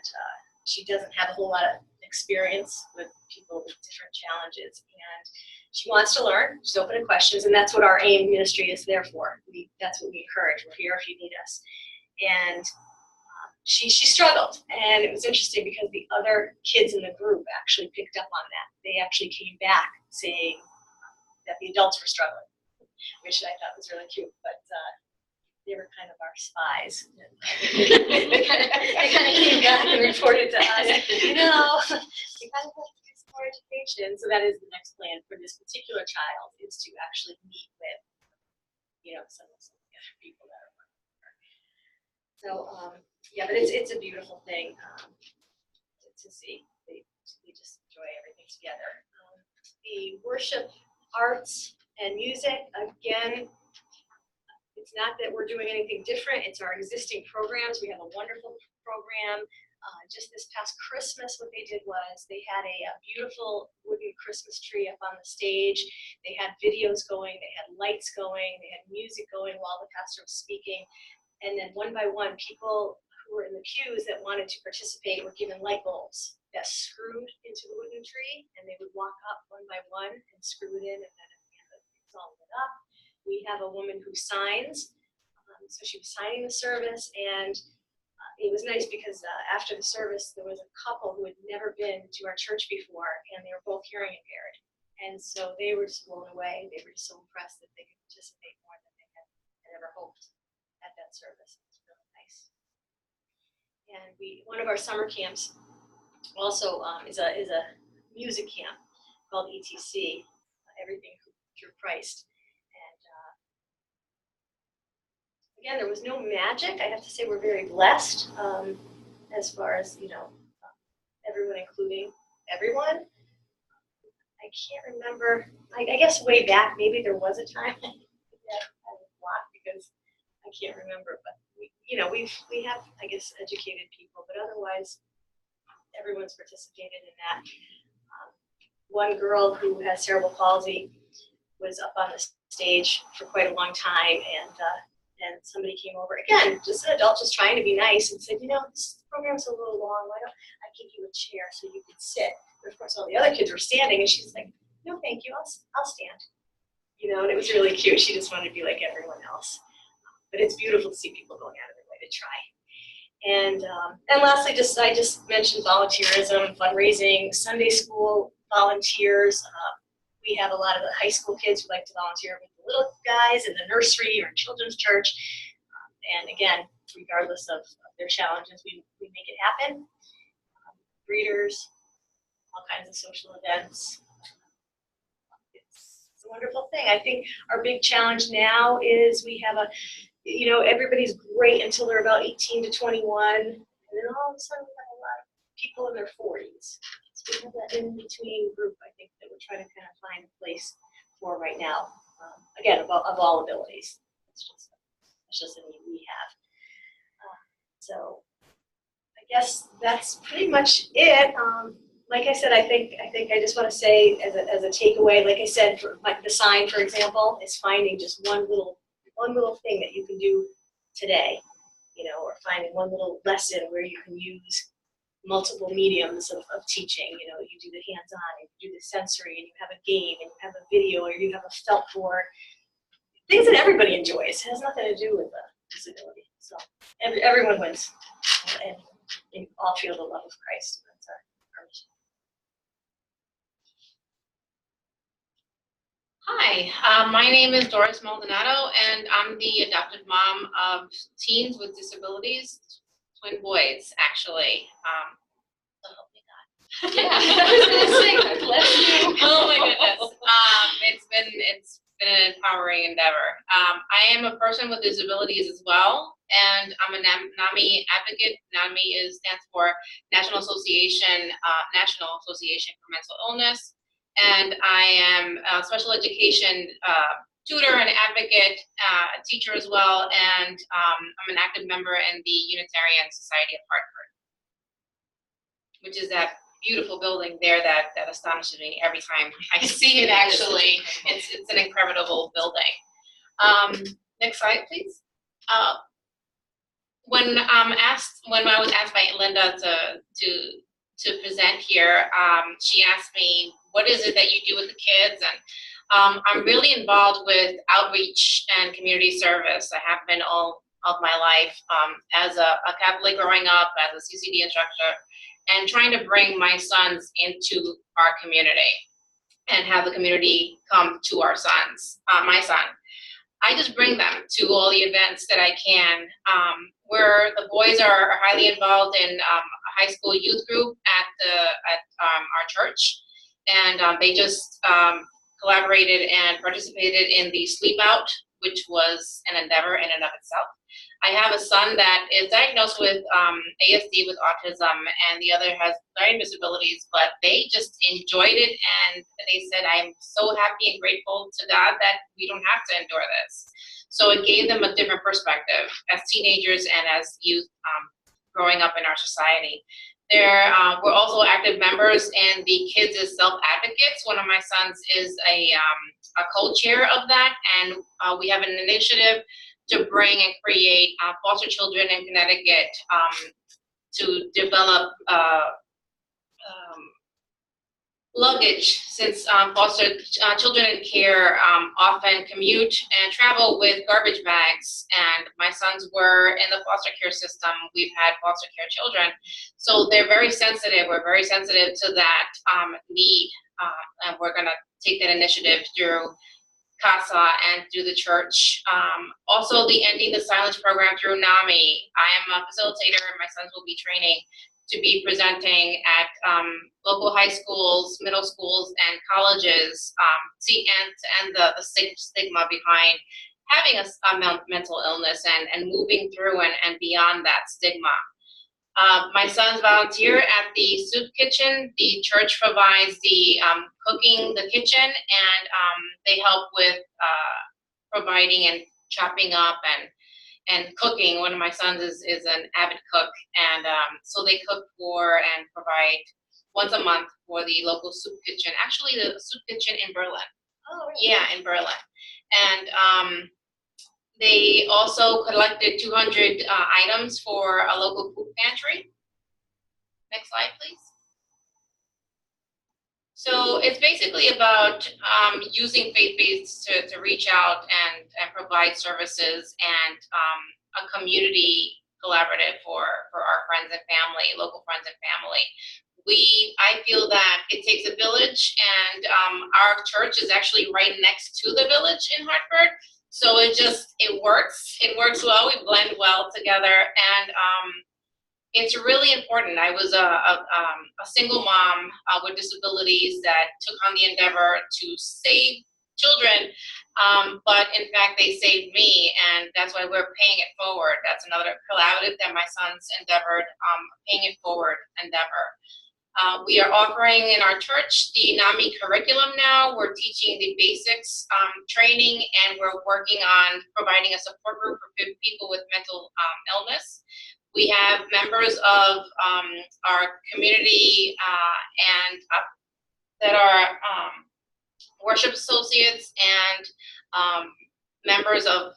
Speaker 5: she doesn't have a whole lot of experience with people with different challenges. And she wants to learn. She's open to questions, and that's what our AIM ministry is there for. That's what we encourage. We're here if you need us. And she struggled, and it was interesting because the other kids in the group actually picked up on that. They actually came back saying that the adults were struggling, which I thought was really cute. But they were kind of our spies. They kind of came back and reported to us, we kind of have to do some more education. So that is the next plan for this particular child, is to actually meet with, some of the other people that are working with her. So, yeah, but it's a beautiful thing to see. We just enjoy everything together. The worship, arts, and music, again, it's not that we're doing anything different. It's our existing programs. We have a wonderful program. Just this past Christmas, what they did was they had a beautiful wooden Christmas tree up on the stage. They had videos going. They had lights going. They had music going while the pastor was speaking. And then one by one, people who were in the pews that wanted to participate were given light bulbs that screwed into the wooden tree. And they would walk up one by one and screw it in, and then at the end it's all lit up. We have a woman who signs, so she was signing the service, and it was nice because after the service, there was a couple who had never been to our church before, and they were both hearing impaired, and so they were just blown away. They were just so impressed that they could participate more than they had ever hoped at that service. It was really nice. And one of our summer camps also is a music camp called ETC, Everything Through Christ. Again, there was no magic. I have to say we're very blessed as far as, everyone, including everyone. I can't remember. I guess way back, maybe there was a time that I was blocked because I can't remember. But, we have, I guess, educated people. But otherwise, everyone's participated in that. One girl who has cerebral palsy was up on the stage for quite a long time, and somebody came over, again, just an adult just trying to be nice, and said, this program's a little long, why don't I give you a chair so you can sit? And of course, all the other kids were standing, and she's like, no, thank you, I'll stand. And it was really cute. She just wanted to be like everyone else. But it's beautiful to see people going out of their way to try. And lastly, I just mentioned volunteerism, fundraising, Sunday school volunteers. We have a lot of the high school kids who like to volunteer with the little guys in the nursery or in children's church. And again, regardless of their challenges, we make it happen. Breeders, all kinds of social events. It's a wonderful thing. I think our big challenge now is we have everybody's great until they're about 18 to 21. And then all of a sudden we have a lot of people in their 40s. So we have that in-between group, I think, that we're trying to kind of find a place for right now. Again, of all abilities. It's just a need we have. So I guess that's pretty much it. Like I said, I think I just want to say as a takeaway, like I said, for like the sign, for example, is finding just one little thing that you can do today, or finding one little lesson where you can use multiple mediums of teaching. You do the hands-on, and you do the sensory, and you have a game, and you have a video, or you have a felt board. Things that everybody enjoys. It has nothing to do with the disability. So everyone wins, and you all feel the love of Christ. That's our mission.
Speaker 4: Hi, my name is Doris Maldonado, and I'm the adopted mom of teens with disabilities, twin boys, actually. So help me God. Yeah, I was going to say, God bless you. Oh my goodness. It's been an empowering endeavor. I am a person with disabilities as well, and I'm a NAMI advocate. NAMI stands for National Association for Mental Illness. And I am a special education tutor and advocate, a teacher as well, and I'm an active member in the Unitarian Society of Hartford, which is that beautiful building there that astonishes me every time I see it. Actually, it's an incredible building. Next slide, please. When I was asked by Linda to to present here. She asked me, what is it that you do with the kids? And I'm really involved with outreach and community service. I have been all of my life as a Catholic growing up, as a CCD instructor, and trying to bring my sons into our community and have the community come to our sons, my son. I just bring them to all the events that I can, where the boys are highly involved in a high school youth group at our church, and they just collaborated and participated in the Sleep Out, which was an endeavor in and of itself. I have a son that is diagnosed with ASD with autism, and the other has learning disabilities, but they just enjoyed it, and they said, I'm so happy and grateful to God that we don't have to endure this. So it gave them a different perspective as teenagers and as youth growing up in our society. We're also active members in the Kids as Self-Advocates. One of my sons is a co-chair of that, and we have an initiative to bring and create foster children in Connecticut to develop luggage, since foster children in care often commute and travel with garbage bags, and my sons were in the foster care system. We've had foster care children, so they're very sensitive. We're very sensitive to that need, and we're going to take that initiative through CASA and through the church. Also, the Ending the Silence program through NAMI. I am a facilitator, and my sons will be training to be presenting at local high schools, middle schools, and colleges, and the stigma behind having a mental illness and moving through and beyond that stigma. My sons volunteer at the soup kitchen. The church provides the cooking, the kitchen, and they help with providing and chopping up and cooking. One of my sons is an avid cook, and so they cook for and provide once a month for the local soup kitchen. Actually, the soup kitchen in Berlin.
Speaker 5: Oh, really?
Speaker 4: Yeah, in Berlin. And they also collected 200 items for a local food pantry. Next slide, please. So it's basically about using faith-based to reach out and provide services and a community collaborative for our friends and family, local friends and family. I feel that it takes a village, and our church is actually right next to the village in Hartford. So it works. It works well. We blend well together, and it's really important. I was a single mom with disabilities that took on the endeavor to save children, but in fact they saved me, and that's why we're paying it forward. That's another collaborative that my sons endeavored, paying it forward endeavor. We are offering in our church the NAMI curriculum now. We're teaching the basics training, and we're working on providing a support group for people with mental illness. We have members of our community and that are worship associates, and members of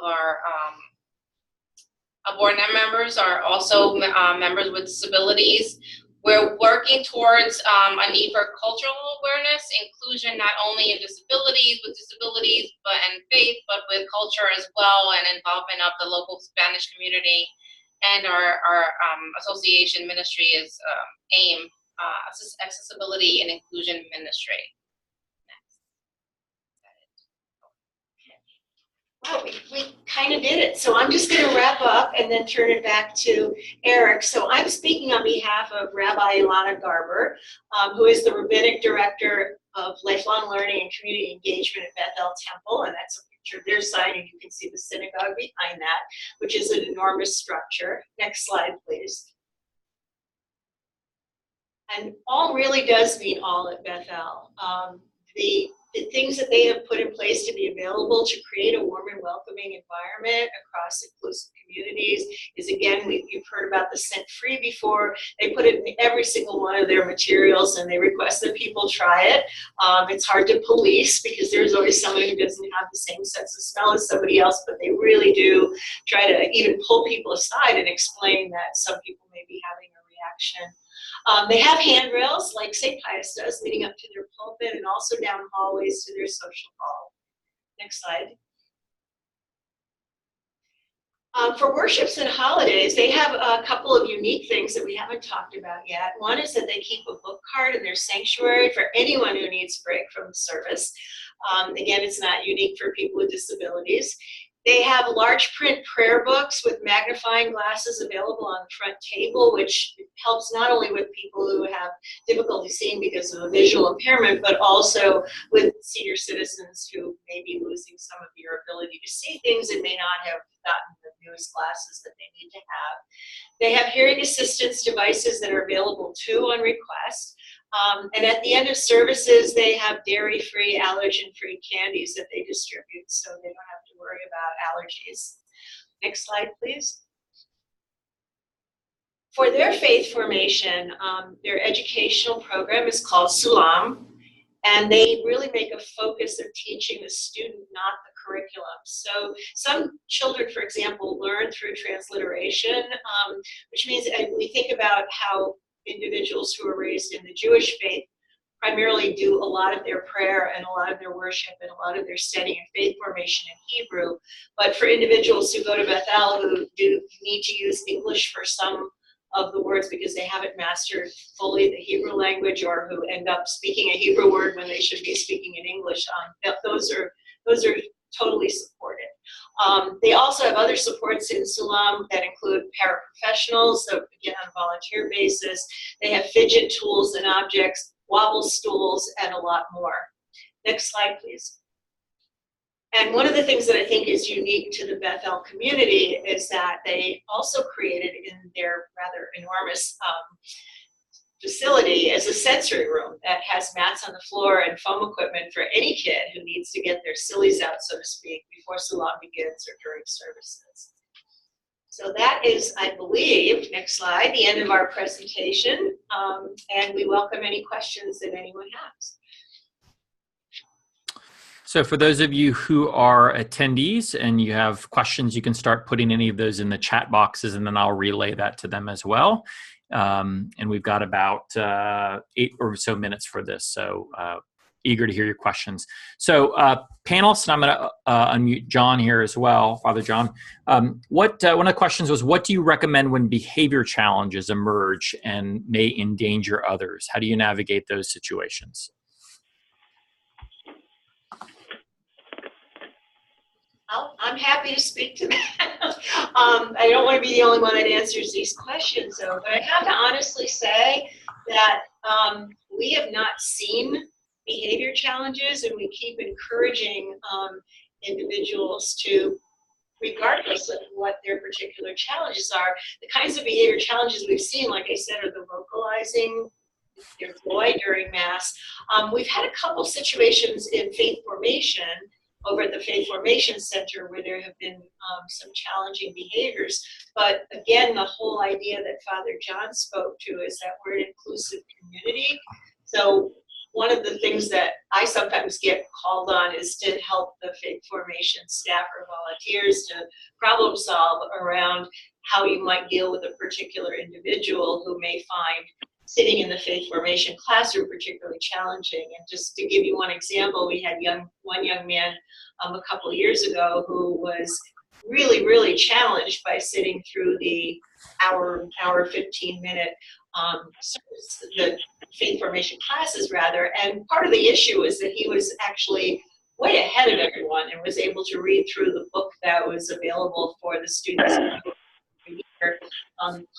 Speaker 4: our board members are also members with disabilities. We're working towards a need for cultural awareness, inclusion not only in disabilities, and faith, but with culture as well, and involvement of the local Spanish community. And our association ministry is AIM, Accessibility and Inclusion Ministry.
Speaker 2: Wow, we kind of did it. So I'm just going to wrap up and then turn it back to Eric. So I'm speaking on behalf of Rabbi Ilana Garber, who is the Rabbinic Director of Lifelong Learning and Community Engagement at Bethel Temple, and that's a picture of their side, and you can see the synagogue behind that, which is an enormous structure. Next slide, please. And all really does mean all at Bethel. The things that they have put in place to be available to create a warm and welcoming environment across inclusive communities is, again, you've heard about the Scent Free before. They put it in every single one of their materials, and they request that people try it. It's hard to police because there's always somebody who doesn't have the same sense of smell as somebody else, but they really do try to even pull people aside and explain that some people may be having a reaction. They have handrails like St. Pius does leading up to their pulpit and also down hallways to their social hall. Next slide. For worships and holidays, they have a couple of unique things that we haven't talked about yet. One is that they keep a book card in their sanctuary for anyone who needs a break from service. Again, it's not unique for people with disabilities. They have large print prayer books with magnifying glasses available on the front table, which helps not only with people who have difficulty seeing because of a visual impairment, but also with senior citizens who may be losing some of your ability to see things and may not have gotten the newest glasses that they need to have. They have hearing assistance devices that are available too on request. And at the end of services, they have dairy-free, allergen-free candies that they distribute, so they don't have to worry about allergies. Next slide, please. For their faith formation, their educational program is called Sulam, and they really make a focus of teaching the student, not the curriculum. So some children, for example, learn through transliteration, which means we think about how individuals who are raised in the Jewish faith primarily do a lot of their prayer and a lot of their worship and a lot of their study and faith formation in Hebrew. But for individuals who go to Bethel who do need to use English for some of the words because they haven't mastered fully the Hebrew language, or who end up speaking a Hebrew word when they should be speaking in English, those are totally supported. They also have other supports in Sulam that include paraprofessionals, so again on a volunteer basis. They have fidget tools and objects, wobble stools, and a lot more. Next slide, please. And one of the things that I think is unique to the Bethel community is that they also created in their rather enormous facility is a sensory room that has mats on the floor and foam equipment for any kid who needs to get their sillies out, so to speak, before Sulam begins or during services. So that is, I believe, next slide, the end of our presentation, and we welcome any questions that anyone has.
Speaker 1: So for those of you who are attendees and you have questions, you can start putting any of those in the chat boxes, and then I'll relay that to them as well. And we've got about 8 or so minutes for this, so eager to hear your questions. So panelists, and I'm going to unmute John here as well, Father John. One of the questions was, what do you recommend when behavior challenges emerge and may endanger others? How do you navigate those situations?
Speaker 2: I'm happy to speak to that. I don't want to be the only one that answers these questions, though, but I have to honestly say that we have not seen behavior challenges, and we keep encouraging individuals to, regardless of what their particular challenges are, the kinds of behavior challenges we've seen, like I said, are the vocalizing their joy during Mass. We've had a couple situations in faith formation over at the Faith Formation Center where there have been some challenging behaviors. But again, the whole idea that Father John spoke to is that we're an inclusive community. So one of the things that I sometimes get called on is to help the Faith Formation staff or volunteers to problem solve around how you might deal with a particular individual who may find sitting in the faith formation classroom particularly challenging. And just to give you one example, we had one young man a couple of years ago who was really challenged by sitting through the hour 15-minute the faith formation classes rather. And part of the issue is that he was actually way ahead of everyone and was able to read through the book that was available for the students.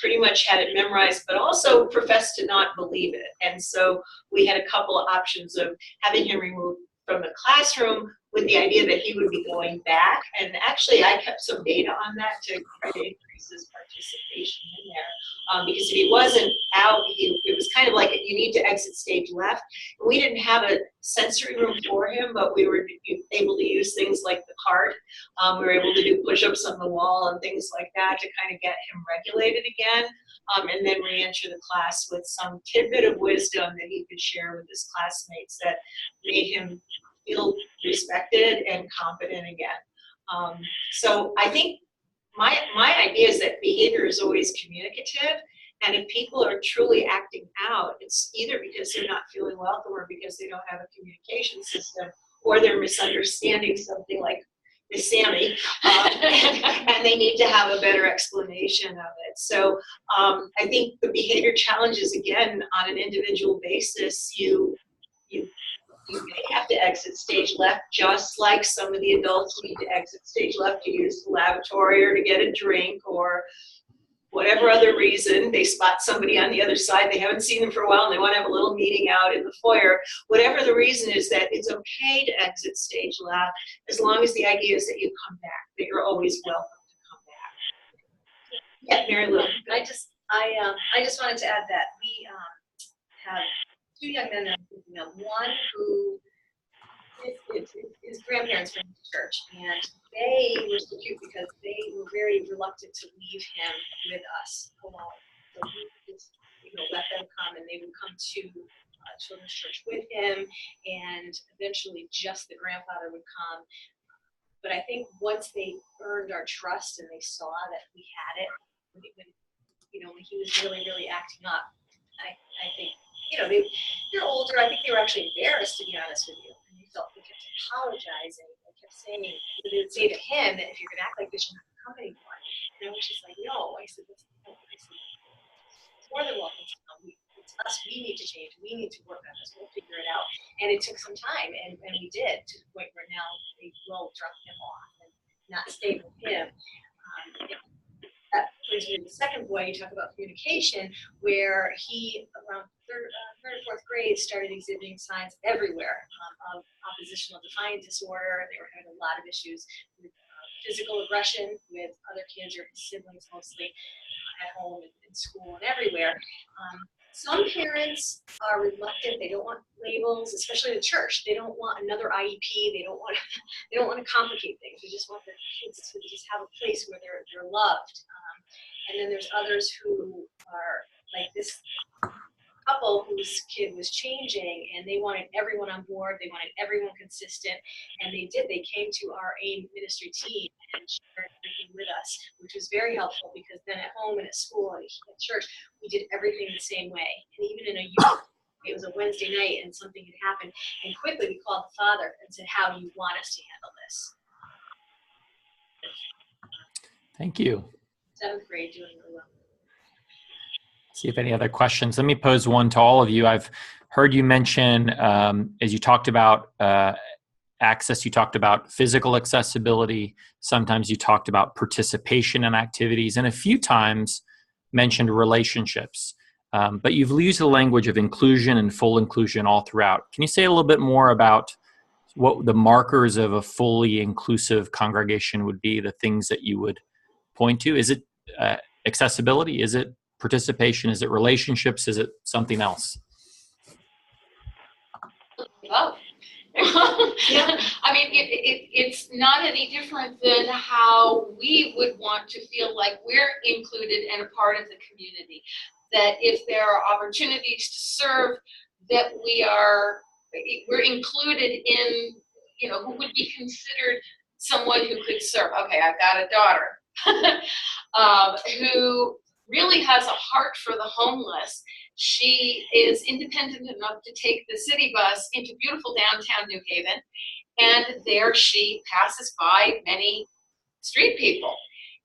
Speaker 2: Pretty much had it memorized, but also professed to not believe it. And so we had a couple of options of having him removed from the classroom with the idea that he would be going back. And actually, I kept some data on that to try to increase his participation in there. Because if he wasn't out, it was kind of like you need to exit stage left. We didn't have a sensory room for him, but we were able to use things like the cart. We were able to do push-ups on the wall and things like that to kind of get him regulated again. And then re-enter the class with some tidbit of wisdom that he could share with his classmates that made him feel respected and confident again. So I think my idea is that behavior is always communicative, And if people are truly acting out, it's either because they're not feeling welcome or because they don't have a communication system, or they're misunderstanding something like Miss Sammy, and they need to have a better explanation of it. So I think the behavior challenges, again, on an individual basis, you may have to exit stage left, just like some of the adults need to exit stage left to use the lavatory or to get a drink or whatever other reason. They spot somebody on the other side, they haven't seen them for a while, and they want to have a little meeting out in the foyer. Whatever the reason is, that it's okay to exit stage left, as long as the idea is that you come back, that you're always welcome to come back. Yeah, Mary Lou.
Speaker 5: I just wanted to add that we have two young men that I'm thinking of. One who his grandparents went to church, and they were so cute because they were very reluctant to leave him with us alone. So we just, let them come, and they would come to children's church with him, and eventually just the grandfather would come. But I think once they earned our trust and they saw that we had it, when he was really, really acting up, I think, they're older. I think they were actually embarrassed, to be honest with you. And they kept apologizing. They kept saying, they would say to him that if you're going to act like this, you're not going to come anymore. And I was just like, no. I said, it's more than welcome to come. It's us. We need to change. We need to work on this. We'll figure it out. And it took some time, and we did, to the point where now they will drop him off and not stay with him. That brings me to the second boy. You talk about communication, where he, around third or fourth grade, started exhibiting signs everywhere of oppositional defiant disorder. They were having a lot of issues with physical aggression with other kids or his siblings, mostly at home and in school and everywhere. Some parents are reluctant. They don't want labels, especially the church. They don't want another IEP. They don't want to complicate things. They just want their kids to just have a place where they're loved. And then there's others who are like this couple whose kid was changing, and they wanted everyone on board. They wanted everyone consistent, and they did. They came to our AIM ministry team and shared everything with us, which was very helpful, because then at home and at school and at church, we did everything the same way. And even in a youth, it was a Wednesday night and something had happened, and quickly we called the father and said, how do you want us to handle this?
Speaker 1: Thank you.
Speaker 5: 7th grade, doing really well.
Speaker 1: See if any other questions. Let me pose one to all of you. I've heard you mention, as you talked about access, you talked about physical accessibility. Sometimes you talked about participation in activities, and a few times mentioned relationships. But you've used the language of inclusion and full inclusion all throughout. Can you say a little bit more about what the markers of a fully inclusive congregation would be, the things that you would point to? Is it accessibility? Is it participation? Is it relationships? Is it something else?
Speaker 4: Both. Yeah. I mean, it's not any different than how we would want to feel like we're included and a part of the community. That if there are opportunities to serve, that we're included in, who would be considered someone who could serve. Okay, I've got a daughter who really has a heart for the homeless. She is independent enough to take the city bus into beautiful downtown New Haven, and there she passes by many street people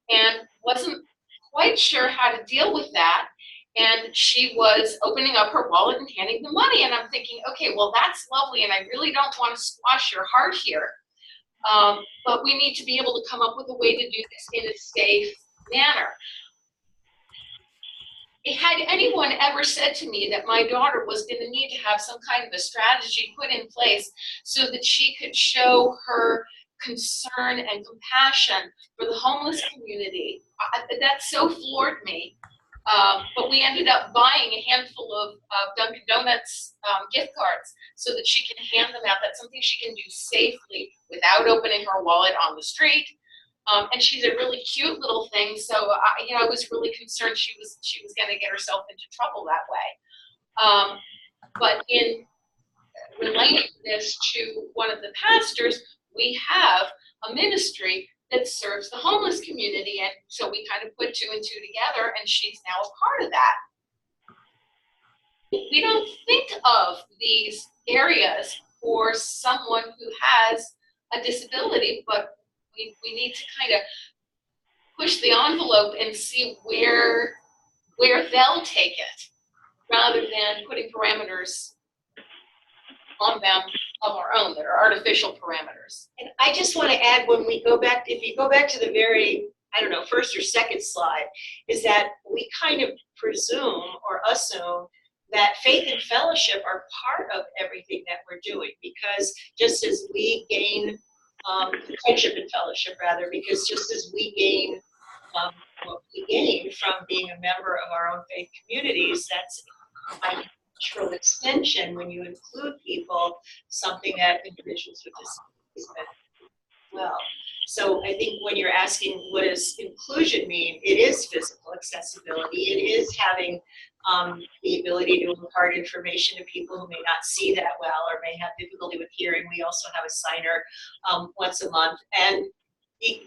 Speaker 4: and wasn't quite sure how to deal with that. And she was opening up her wallet and handing them money, and I'm thinking, okay, well, that's lovely, and I really don't want to squash your heart here, but we need to be able to come up with a way to do this in a safe manner. Had anyone ever said to me that my daughter was going to need to have some kind of a strategy put in place so that she could show her concern and compassion for the homeless community, that so floored me. But we ended up buying a handful of Dunkin' Donuts gift cards so that she can hand them out. That's something she can do safely without opening her wallet on the street. And she's a really cute little thing, so I was really concerned she was going to get herself into trouble that way. But in relating this to one of the pastors, we have a ministry that serves the homeless community. And so we kind of put two and two together, and she's now a part of that. We don't think of these areas for someone who has a disability, but we need to kind of push the envelope and see where they'll take it, rather than putting parameters on them of our own that are artificial parameters.
Speaker 2: And I just want to add, when we go back, if you go back to the very, I don't know, first or second slide, is that we kind of presume or assume that faith and fellowship are part of everything that we're doing, because just as we gain friendship and fellowship, rather, because just as we gain what we gain from being a member of our own faith communities, that's by natural extension, when you include people, something that individuals with disabilities benefit as well. So I think when you're asking what does inclusion mean, it is physical accessibility. It is having the ability to impart information to people who may not see that well or may have difficulty with hearing. We also have a signer once a month. And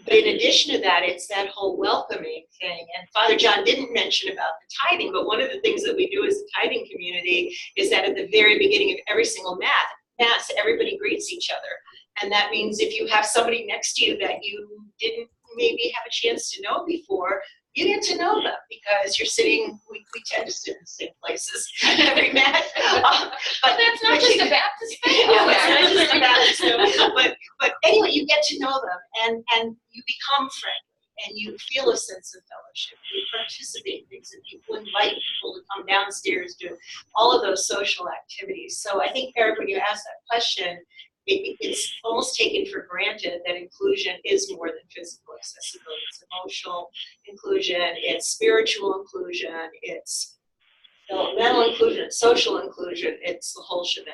Speaker 2: but in addition to that, it's that whole welcoming thing. And Father John didn't mention about the tithing, but one of the things that we do as a tithing community is that at the very beginning of every single Mass, everybody greets each other. And that means if you have somebody next to you that you didn't maybe have a chance to know before, you get to know them, because you're sitting, we tend to sit in the same places every Mass.
Speaker 4: But that's not just a Baptist thing.
Speaker 2: No, it's not just a Baptist thing. But anyway, you get to know them, and you become friendly, and you feel a sense of fellowship. You participate in things, and people invite people to come downstairs, do all of those social activities. So I think, Eric, when you ask that question, it's almost taken for granted that inclusion is more than physical accessibility. It's emotional inclusion, it's spiritual inclusion, it's developmental inclusion, it's social inclusion, it's the whole shebang.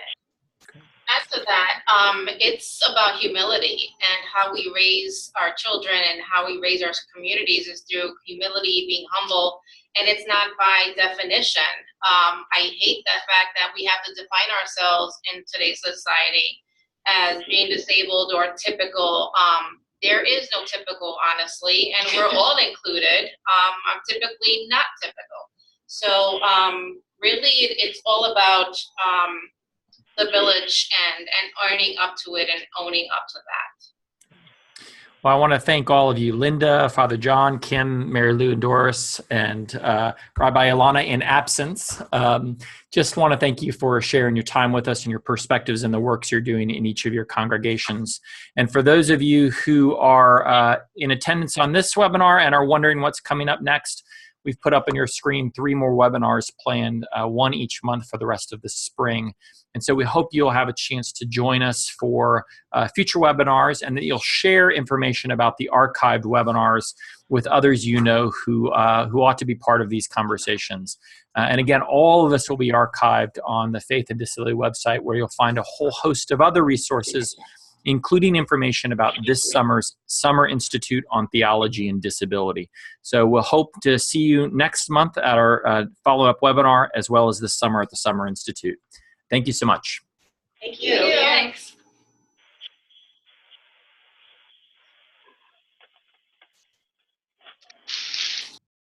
Speaker 4: As to that, it's about humility, and how we raise our children and how we raise our communities is through humility, being humble, and it's not by definition. I hate the fact that we have to define ourselves in today's society as being disabled or typical. There is no typical, honestly, and we're all included. I'm typically not typical. So really, it's all about the village and owning up to it and owning up to that.
Speaker 1: Well, I want to thank all of you, Linda, Father John, Kim, Mary Lou, and Doris, and Rabbi Ilana in absence. Just want to thank you for sharing your time with us and your perspectives and the works you're doing in each of your congregations. And for those of you who are in attendance on this webinar and are wondering what's coming up next, we've put up on your screen 3 more webinars planned, one each month for the rest of the spring. And so we hope you'll have a chance to join us for future webinars, and that you'll share information about the archived webinars with others you know who ought to be part of these conversations. And again, all of this will be archived on the Faith and Disability website, where you'll find a whole host of other resources, including information about this summer's Summer Institute on Theology and Disability. So we'll hope to see you next month at our follow-up webinar, as well as this summer at the Summer Institute. Thank you so much.
Speaker 2: Thank you.